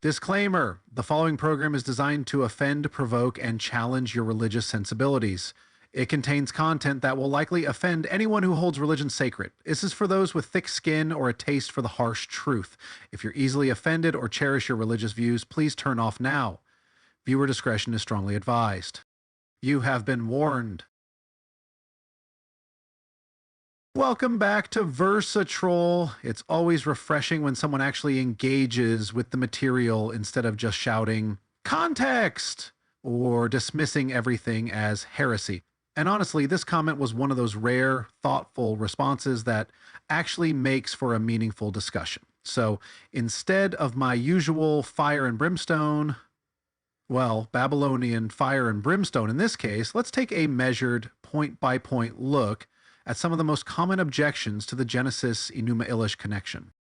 Disclaimer: the following program is designed to offend, provoke, and challenge your religious sensibilities. It contains content that will likely offend anyone who holds religion sacred. This is for those with thick skin or a taste for the harsh truth. If you're easily offended or cherish your religious views, please turn off now. Viewer discretion is strongly advised. You have been warned. Welcome back to Versatroll. It's always refreshing when someone actually engages with the material instead of just shouting, "Context!" or dismissing everything as heresy. And honestly, this comment was one of those rare, thoughtful responses that actually makes for a meaningful discussion. So instead of my usual fire and brimstone, well, Babylonian fire and brimstone in this case, let's take a measured, point-by-point look at some of the most common objections to the Genesis-Enuma Elish connection.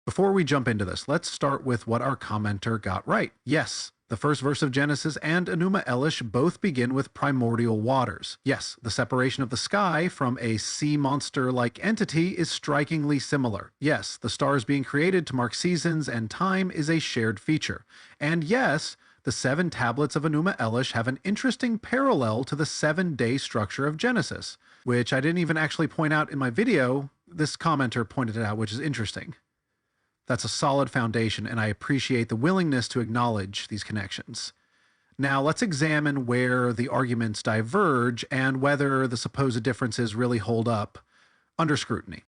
Before we jump into this, let's start with what our commenter got right. Yes, the first verse of Genesis and Enuma Elish both begin with primordial waters. Yes, the separation of the sky from a sea monster-like entity is strikingly similar. Yes, the stars being created to mark seasons and time is a shared feature. And yes, the 7 tablets of Enuma Elish have an interesting parallel to the 7-day structure of Genesis, which I didn't even actually point out in my video. This commenter pointed it out, which is interesting. That's a solid foundation, and I appreciate the willingness to acknowledge these connections. Now let's examine where the arguments diverge and whether the supposed differences really hold up under scrutiny.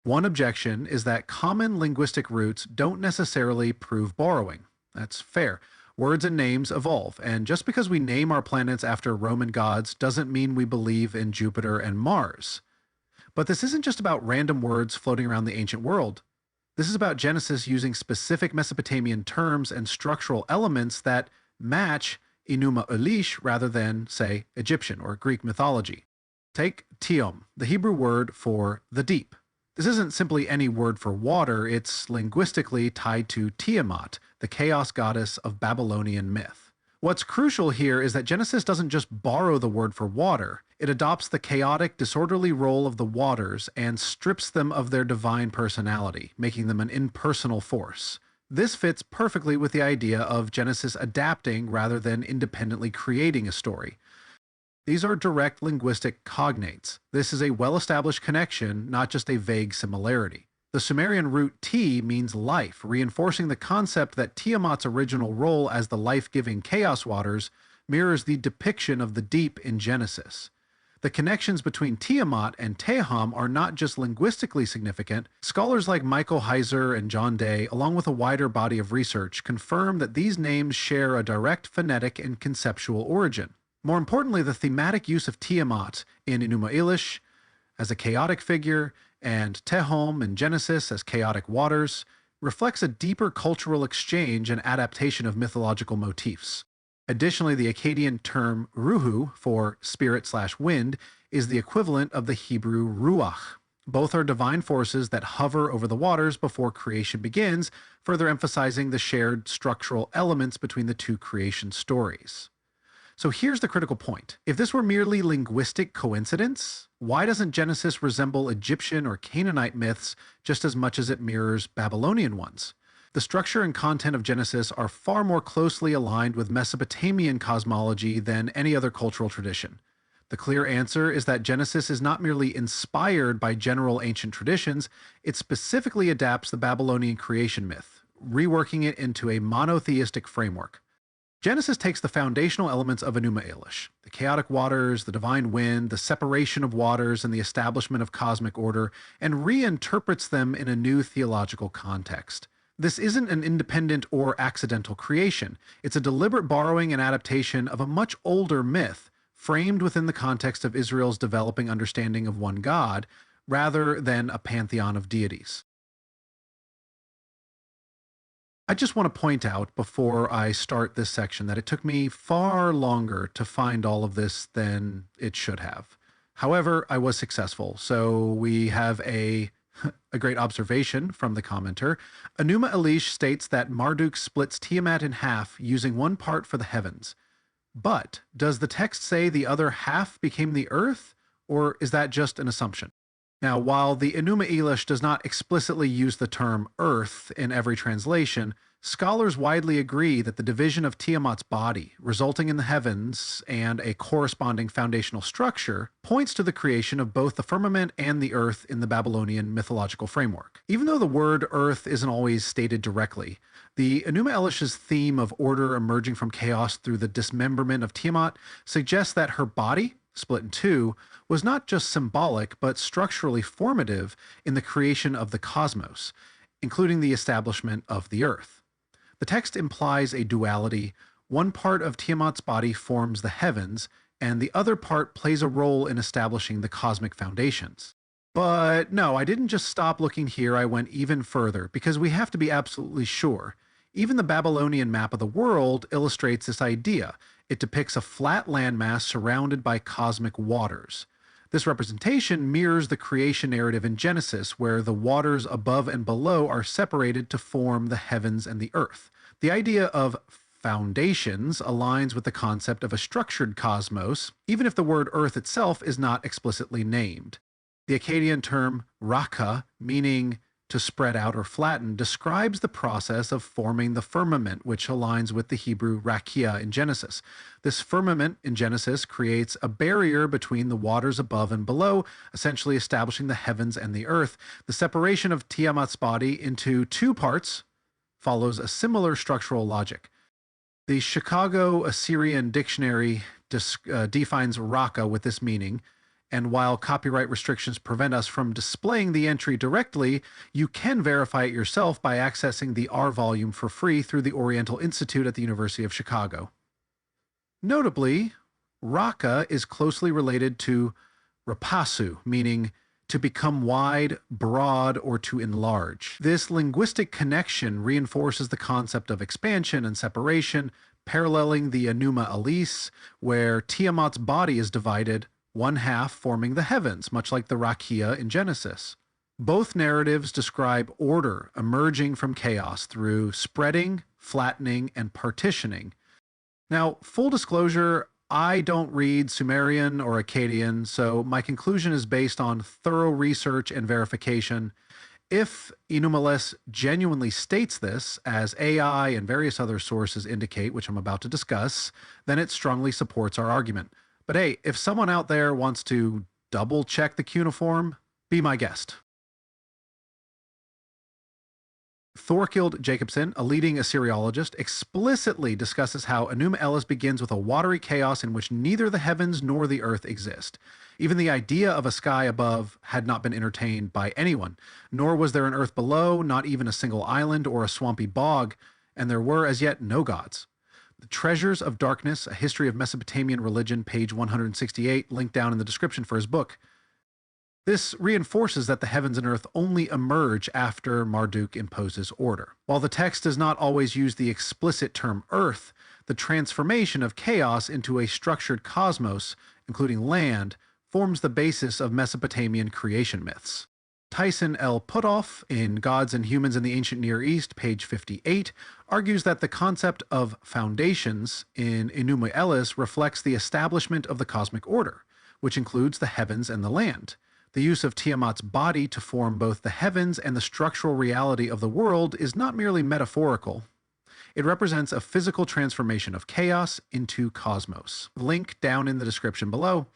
One objection is that common linguistic roots don't necessarily prove borrowing. That's fair. Words and names evolve, and just because we name our planets after Roman gods doesn't mean we believe in Jupiter and Mars. But this isn't just about random words floating around the ancient world. This is about Genesis using specific Mesopotamian terms and structural elements that match Enuma Elish rather than, say, Egyptian or Greek mythology. Take Tiom, the Hebrew word for the deep. This isn't simply any word for water, it's linguistically tied to Tiamat, the chaos goddess of Babylonian myth. What's crucial here is that Genesis doesn't just borrow the word for water, it adopts the chaotic, disorderly role of the waters and strips them of their divine personality, making them an impersonal force. This fits perfectly with the idea of Genesis adapting rather than independently creating a story. These are direct linguistic cognates. This is a well-established connection, not just a vague similarity. The Sumerian root T means life, reinforcing the concept that Tiamat's original role as the life-giving chaos waters mirrors the depiction of the deep in Genesis. The connections between Tiamat and Tehom are not just linguistically significant. Scholars like Michael Heiser and John Day, along with a wider body of research, confirm that these names share a direct phonetic and conceptual origin. More importantly, the thematic use of Tiamat in Enuma Elish as a chaotic figure and Tehom in Genesis as chaotic waters reflects a deeper cultural exchange and adaptation of mythological motifs. Additionally, the Akkadian term ruhu for spirit/wind is the equivalent of the Hebrew ruach. Both are divine forces that hover over the waters before creation begins, further emphasizing the shared structural elements between the two creation stories. So here's the critical point. If this were merely linguistic coincidence, why doesn't Genesis resemble Egyptian or Canaanite myths just as much as it mirrors Babylonian ones? The structure and content of Genesis are far more closely aligned with Mesopotamian cosmology than any other cultural tradition. The clear answer is that Genesis is not merely inspired by general ancient traditions, it specifically adapts the Babylonian creation myth, reworking it into a monotheistic framework. Genesis takes the foundational elements of Enuma Elish, the chaotic waters, the divine wind, the separation of waters, and the establishment of cosmic order, and reinterprets them in a new theological context. This isn't an independent or accidental creation. It's a deliberate borrowing and adaptation of a much older myth, framed within the context of Israel's developing understanding of one God, rather than a pantheon of deities. I just want to point out before I start this section that it took me far longer to find all of this than it should have. However, I was successful, so we have a great observation from the commenter. Enuma Elish states that Marduk splits Tiamat in half using one part for the heavens. But does the text say the other half became the earth, or is that just an assumption? Now, while the Enuma Elish does not explicitly use the term earth in every translation, scholars widely agree that the division of Tiamat's body, resulting in the heavens and a corresponding foundational structure, points to the creation of both the firmament and the earth in the Babylonian mythological framework. Even though the word earth isn't always stated directly, the Enuma Elish's theme of order emerging from chaos through the dismemberment of Tiamat suggests that her body, split in two, was not just symbolic but structurally formative in the creation of the cosmos, including the establishment of the earth. The text implies a duality. One part of Tiamat's body forms the heavens, and the other part plays a role in establishing the cosmic foundations. But no, I didn't just stop looking here, I went even further, because we have to be absolutely sure. Even the Babylonian map of the world illustrates this idea. It depicts a flat landmass surrounded by cosmic waters. This representation mirrors the creation narrative in Genesis, where the waters above and below are separated to form the heavens and the earth. The idea of foundations aligns with the concept of a structured cosmos, even if the word earth itself is not explicitly named. The Akkadian term raka, meaning to spread out or flatten, describes the process of forming the firmament, which aligns with the Hebrew rakia in Genesis. This firmament in Genesis creates a barrier between the waters above and below, essentially establishing the heavens and the earth. The separation of Tiamat's body into two parts follows a similar structural logic. The Chicago Assyrian Dictionary defines raka with this meaning. And while copyright restrictions prevent us from displaying the entry directly, you can verify it yourself by accessing the R volume for free through the Oriental Institute at the University of Chicago. Notably, raka is closely related to rapasu, meaning to become wide, broad, or to enlarge. This linguistic connection reinforces the concept of expansion and separation, paralleling the Enuma Elish, where Tiamat's body is divided, one half forming the heavens, much like the rakia in Genesis. Both narratives describe order emerging from chaos through spreading, flattening, and partitioning. Now, full disclosure, I don't read Sumerian or Akkadian, so my conclusion is based on thorough research and verification. If Enuma Elish genuinely states this, as AI and various other sources indicate, which I'm about to discuss, then it strongly supports our argument. But hey, if someone out there wants to double check the cuneiform, be my guest. Thorkild Jacobson, a leading Assyriologist, explicitly discusses how Enuma Elish begins with a watery chaos in which neither the heavens nor the earth exist. Even the idea of a sky above had not been entertained by anyone, nor was there an earth below, not even a single island or a swampy bog, and there were as yet no gods. The Treasures of Darkness, A History of Mesopotamian Religion, page 168, linked down in the description for his book. This reinforces that the heavens and earth only emerge after Marduk imposes order. While the text does not always use the explicit term earth, the transformation of chaos into a structured cosmos, including land, forms the basis of Mesopotamian creation myths. Tyson L. Puthoff, in Gods and Humans in the Ancient Near East, page 58, argues that the concept of foundations in Enuma Elish reflects the establishment of the cosmic order, which includes the heavens and the land. The use of Tiamat's body to form both the heavens and the structural reality of the world is not merely metaphorical. It represents a physical transformation of chaos into cosmos. Link down in the description below.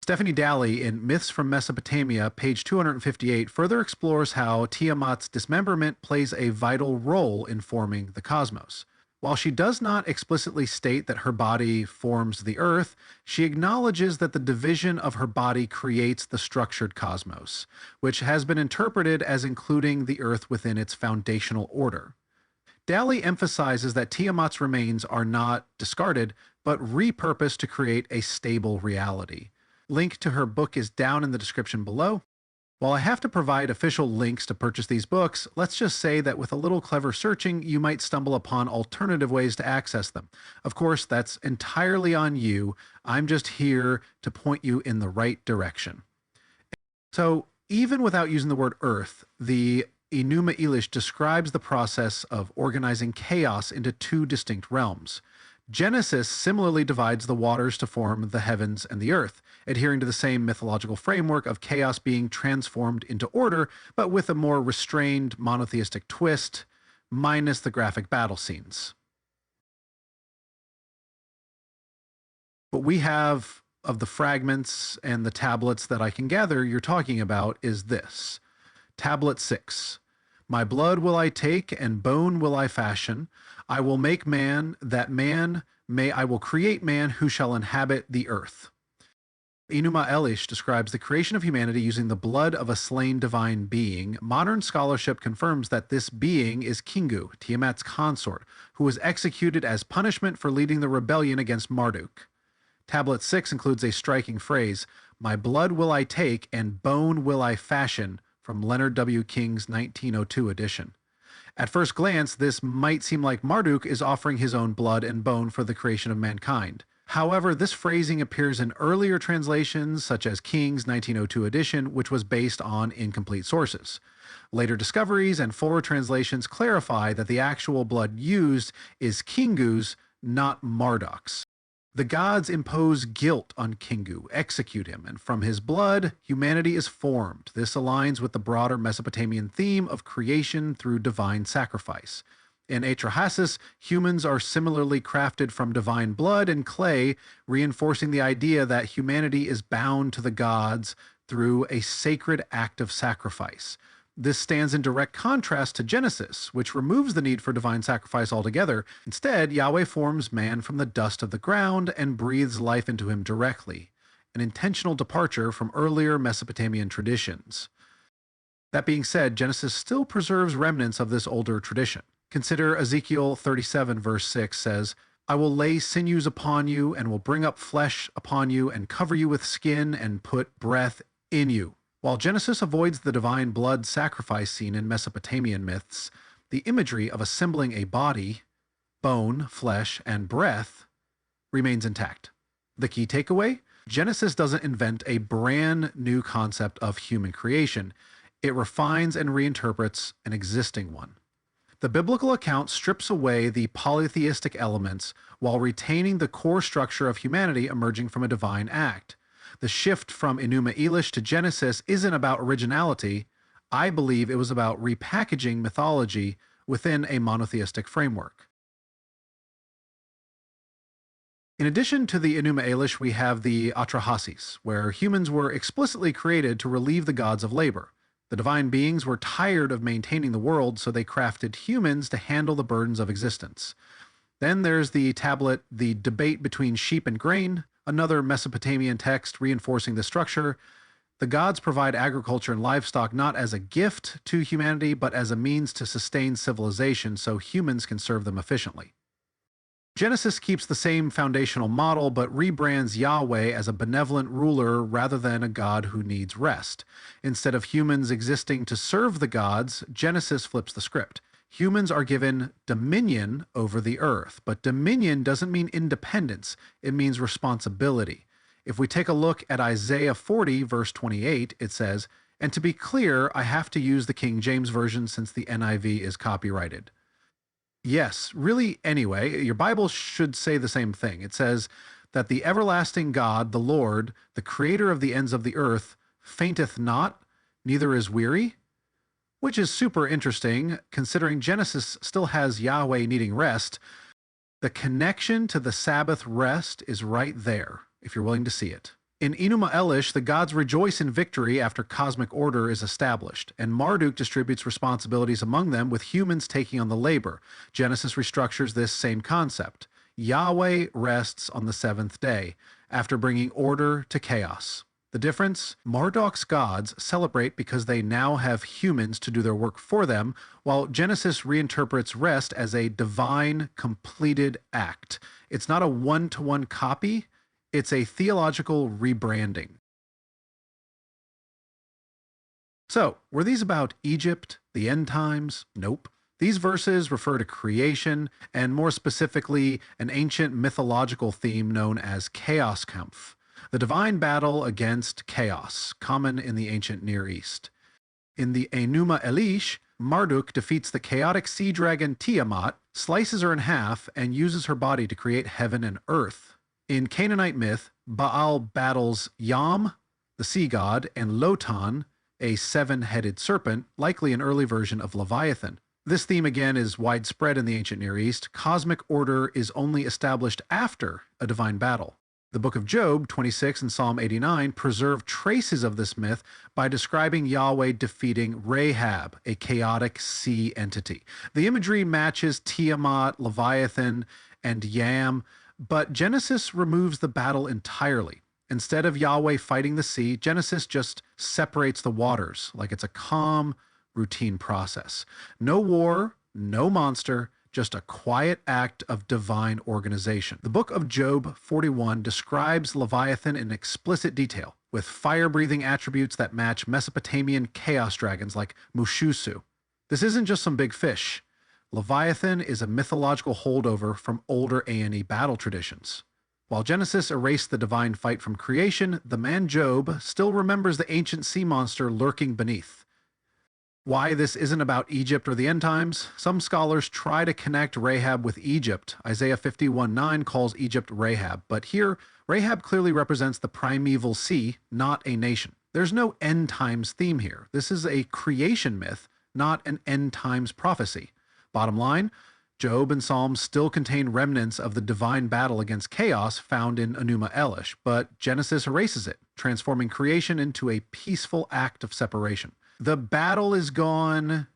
Stephanie Daly, in Myths from Mesopotamia, page 258, further explores how Tiamat's dismemberment plays a vital role in forming the cosmos. While she does not explicitly state that her body forms the earth, she acknowledges that the division of her body creates the structured cosmos, which has been interpreted as including the earth within its foundational order. Daly emphasizes that Tiamat's remains are not discarded, but repurposed to create a stable reality. Link to her book is down in the description below. While I have to provide official links to purchase these books, let's just say that with a little clever searching, you might stumble upon alternative ways to access them. Of course, that's entirely on you. I'm just here to point you in the right direction. So, even without using the word earth, the Enuma Elish describes the process of organizing chaos into two distinct realms. Genesis similarly divides the waters to form the heavens and the earth, adhering to the same mythological framework of chaos being transformed into order, but with a more restrained monotheistic twist, minus the graphic battle scenes. What we have of the fragments and the tablets that I can gather you're talking about is this. Tablet 6. My blood will I take, and bone will I fashion. I will make man, that man may I will create man who shall inhabit the earth. Enuma Elish describes the creation of humanity using the blood of a slain divine being. Modern scholarship confirms that this being is Kingu, Tiamat's consort, who was executed as punishment for leading the rebellion against Marduk. Tablet 6 includes a striking phrase, my blood will I take, and bone will I fashion, from Leonard W. King's 1902 edition. At first glance, this might seem like Marduk is offering his own blood and bone for the creation of mankind. However, this phrasing appears in earlier translations, such as King's 1902 edition, which was based on incomplete sources. Later discoveries and forward translations clarify that the actual blood used is Kingu's, not Marduk's. The gods impose guilt on Kingu, execute him, and from his blood, humanity is formed. This aligns with the broader Mesopotamian theme of creation through divine sacrifice. In Atrahasis, humans are similarly crafted from divine blood and clay, reinforcing the idea that humanity is bound to the gods through a sacred act of sacrifice. This stands in direct contrast to Genesis, which removes the need for divine sacrifice altogether. Instead, Yahweh forms man from the dust of the ground and breathes life into him directly, an intentional departure from earlier Mesopotamian traditions. That being said, Genesis still preserves remnants of this older tradition. Consider Ezekiel 37 verse 6 says, I will lay sinews upon you and will bring up flesh upon you and cover you with skin and put breath in you. While Genesis avoids the divine blood sacrifice scene in Mesopotamian myths, the imagery of assembling a body, bone, flesh, and breath remains intact. The key takeaway? Genesis doesn't invent a brand new concept of human creation. It refines and reinterprets an existing one. The biblical account strips away the polytheistic elements while retaining the core structure of humanity emerging from a divine act. The shift from Enuma Elish to Genesis isn't about originality. I believe it was about repackaging mythology within a monotheistic framework. In addition to the Enuma Elish, we have the Atrahasis, where humans were explicitly created to relieve the gods of labor. The divine beings were tired of maintaining the world, so they crafted humans to handle the burdens of existence. Then there's the tablet, The Debate Between Sheep and Grain, another Mesopotamian text reinforcing the structure. The gods provide agriculture and livestock not as a gift to humanity, but as a means to sustain civilization so humans can serve them efficiently. Genesis keeps the same foundational model, but rebrands Yahweh as a benevolent ruler rather than a god who needs rest. Instead of humans existing to serve the gods, Genesis flips the script. Humans are given dominion over the earth, but dominion doesn't mean independence, it means responsibility. If we take a look at Isaiah 40, verse 28, it says, and to be clear, I have to use the King James Version since the NIV is copyrighted. Yes, really, anyway, your Bible should say the same thing. It says that the everlasting God, the Lord, the creator of the ends of the earth, fainteth not, neither is weary, which is super interesting considering Genesis still has Yahweh needing rest. The connection to the Sabbath rest is right there, if you're willing to see it. In Enuma Elish, the gods rejoice in victory after cosmic order is established, and Marduk distributes responsibilities among them with humans taking on the labor. Genesis restructures this same concept. Yahweh rests on the seventh day, after bringing order to chaos. The difference? Marduk's gods celebrate because they now have humans to do their work for them, while Genesis reinterprets rest as a divine, completed act. It's not a one-to-one copy, it's a theological rebranding. So, were these about Egypt, the end times? Nope. These verses refer to creation, and more specifically, an ancient mythological theme known as Chaos Kampf, the divine battle against chaos, common in the ancient Near East. In the Enuma Elish, Marduk defeats the chaotic sea dragon Tiamat, slices her in half, and uses her body to create heaven and earth. In Canaanite myth, Baal battles Yam, the sea god, and Lotan, a seven-headed serpent, likely an early version of Leviathan. This theme again is widespread in the ancient Near East. Cosmic order is only established after a divine battle. The book of Job 26 and Psalm 89 preserve traces of this myth by describing Yahweh defeating Rahab, a chaotic sea entity. The imagery matches Tiamat, Leviathan, and Yam, but Genesis removes the battle entirely. Instead of Yahweh fighting the sea, Genesis just separates the waters like it's a calm, routine process. No war, no monster, just a quiet act of divine organization. The book of Job 41 describes Leviathan in explicit detail, with fire-breathing attributes that match Mesopotamian chaos dragons like Mushusu. This isn't just some big fish. Leviathan is a mythological holdover from older A&E battle traditions. While Genesis erased the divine fight from creation, the man Job still remembers the ancient sea monster lurking beneath. Why this isn't about Egypt or the end times? Some scholars try to connect Rahab with Egypt. Isaiah 51:9 calls Egypt Rahab, but here Rahab clearly represents the primeval sea, not a nation. There's no end times theme here. This is a creation myth, not an end times prophecy. Bottom line, Job and Psalms still contain remnants of the divine battle against chaos found in Enuma Elish, but Genesis erases it, transforming creation into a peaceful act of separation. The battle is gone,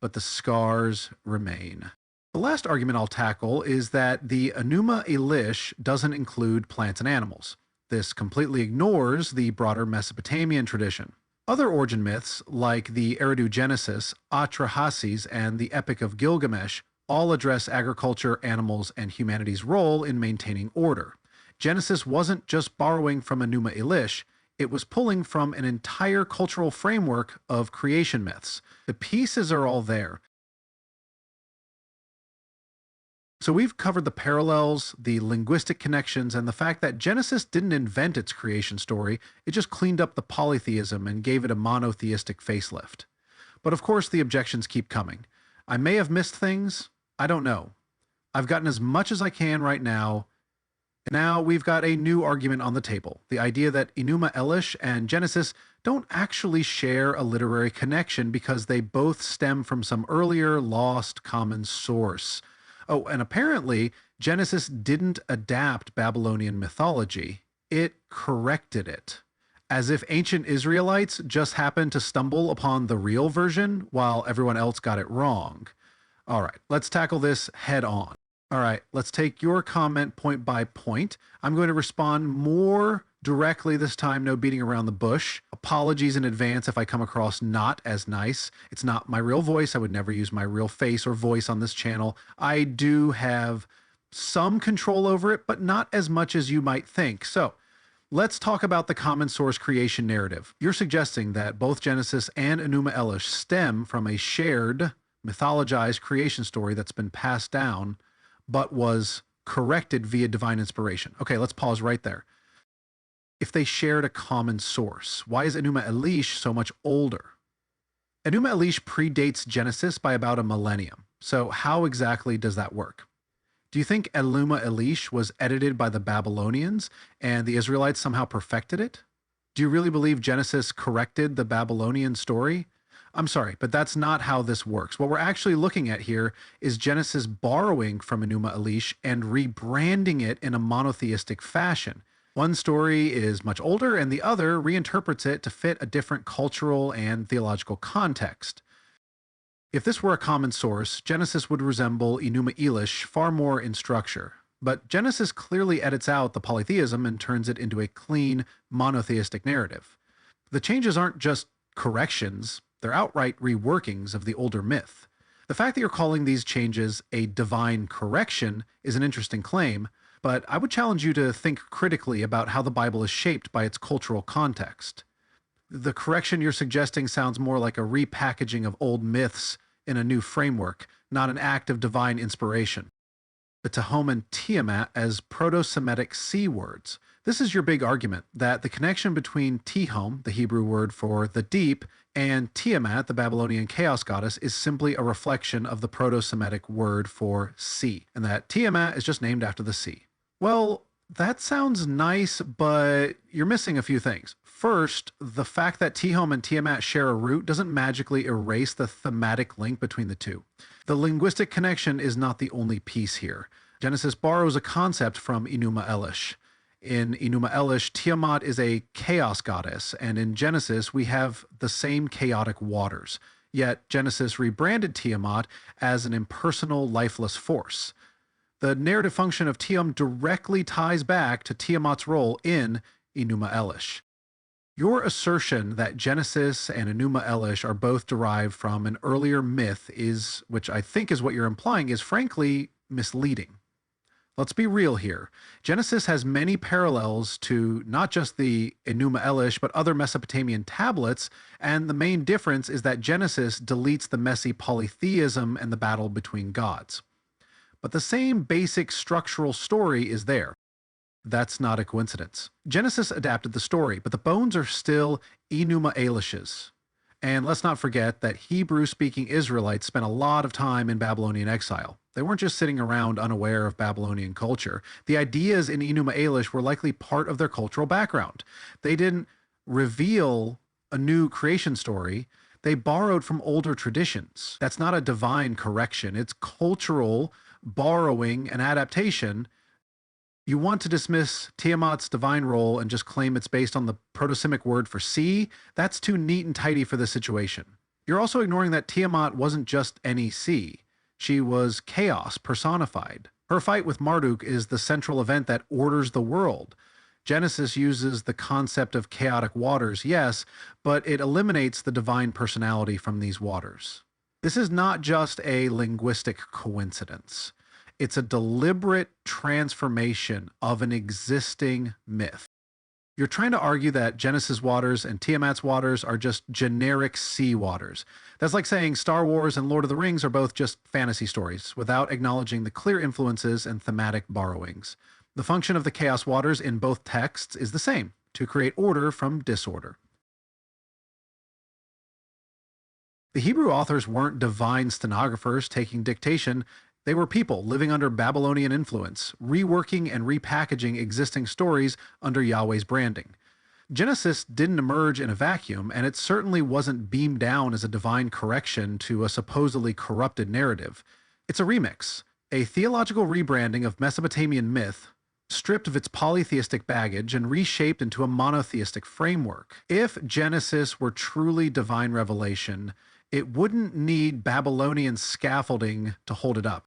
but the scars remain. The last argument I'll tackle is that the Enuma Elish doesn't include plants and animals. This completely ignores the broader Mesopotamian tradition. Other origin myths, like the Eridu Genesis, Atrahasis, and the Epic of Gilgamesh, all address agriculture, animals, and humanity's role in maintaining order. Genesis wasn't just borrowing from Enuma Elish, it was pulling from an entire cultural framework of creation myths. The pieces are all there. So we've covered the parallels, the linguistic connections, and the fact that Genesis didn't invent its creation story, it just cleaned up the polytheism and gave it a monotheistic facelift. But of course the objections keep coming. I may have missed things, I don't know. I've gotten as much as I can right now. Now we've got a new argument on the table, the idea that Enuma Elish and Genesis don't actually share a literary connection because they both stem from some earlier lost common source. Oh, and apparently Genesis didn't adapt Babylonian mythology, it corrected it. As if ancient Israelites just happened to stumble upon the real version while everyone else got it wrong. All right, let's tackle this head on. All right, let's take your comment point by point. I'm going to respond more directly this time, no beating around the bush. Apologies in advance if I come across not as nice. It's not my real voice. I would never use my real face or voice on this channel. I do have some control over it, but not as much as you might think. So let's talk about the common source creation narrative. You're suggesting that both Genesis and Enuma Elish stem from a shared, mythologized creation story that's been passed down but was corrected via divine inspiration. Okay, let's pause right there. If they shared a common source, why is Enuma Elish so much older? Enuma Elish predates Genesis by about a millennium. So how exactly does that work? Do you think Enuma Elish was edited by the Babylonians and the Israelites somehow perfected it? Do you really believe Genesis corrected the Babylonian story? I'm sorry, but that's not how this works. What we're actually looking at here is Genesis borrowing from Enuma Elish and rebranding it in a monotheistic fashion. One story is much older and the other reinterprets it to fit a different cultural and theological context. If this were a common source, Genesis would resemble Enuma Elish far more in structure. But Genesis clearly edits out the polytheism and turns it into a clean, monotheistic narrative. The changes aren't just corrections, they're outright reworkings of the older myth. The fact that you're calling these changes a divine correction is an interesting claim, but I would challenge you to think critically about how the Bible is shaped by its cultural context. The correction you're suggesting sounds more like a repackaging of old myths in a new framework, not an act of divine inspiration. The Tehom and Tiamat as Proto-Semitic sea words. This is your big argument that the connection between Tihom, the Hebrew word for the deep, and Tiamat, the Babylonian chaos goddess, is simply a reflection of the Proto-Semitic word for sea, and that Tiamat is just named after the sea. Well, that sounds nice, but you're missing a few things. First, the fact that Tihom and Tiamat share a root doesn't magically erase the thematic link between the two. The linguistic connection is not the only piece here. Genesis borrows a concept from Enuma Elish. In Enuma Elish, Tiamat is a chaos goddess, and in Genesis, we have the same chaotic waters. Yet Genesis rebranded Tiamat as an impersonal, lifeless force. The narrative function of Tiam directly ties back to Tiamat's role in Enuma Elish. Your assertion that Genesis and Enuma Elish are both derived from an earlier myth is, which I think is what you're implying, is frankly misleading. Let's be real here. Genesis has many parallels to not just the Enuma Elish, but other Mesopotamian tablets, and the main difference is that Genesis deletes the messy polytheism and the battle between gods. But the same basic structural story is there. That's not a coincidence. Genesis adapted the story, but the bones are still Enuma Elish's. And let's not forget that Hebrew-speaking Israelites spent a lot of time in Babylonian exile. They weren't just sitting around unaware of Babylonian culture. The ideas in Enuma Elish were likely part of their cultural background. They didn't reveal a new creation story. They borrowed from older traditions. That's not a divine correction. It's cultural borrowing and adaptation. You want to dismiss Tiamat's divine role and just claim it's based on the Proto-Semitic word for sea? That's too neat and tidy for this situation. You're also ignoring that Tiamat wasn't just any sea. She was chaos personified. Her fight with Marduk is the central event that orders the world. Genesis uses the concept of chaotic waters, yes, but it eliminates the divine personality from these waters. This is not just a linguistic coincidence. It's a deliberate transformation of an existing myth. You're trying to argue that Genesis waters and Tiamat's waters are just generic sea waters. That's like saying Star Wars and Lord of the Rings are both just fantasy stories, without acknowledging the clear influences and thematic borrowings. The function of the chaos waters in both texts is the same, to create order from disorder. The Hebrew authors weren't divine stenographers taking dictation. They were people living under Babylonian influence, reworking and repackaging existing stories under Yahweh's branding. Genesis didn't emerge in a vacuum, and it certainly wasn't beamed down as a divine correction to a supposedly corrupted narrative. It's a remix, a theological rebranding of Mesopotamian myth, stripped of its polytheistic baggage and reshaped into a monotheistic framework. If Genesis were truly divine revelation, it wouldn't need Babylonian scaffolding to hold it up.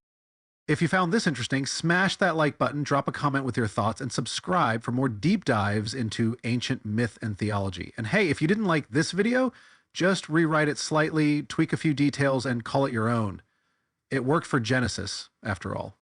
If you found this interesting, smash that like button, drop a comment with your thoughts, and subscribe for more deep dives into ancient myth and theology. And hey, if you didn't like this video, just rewrite it slightly, tweak a few details, and call it your own. It worked for Genesis, after all.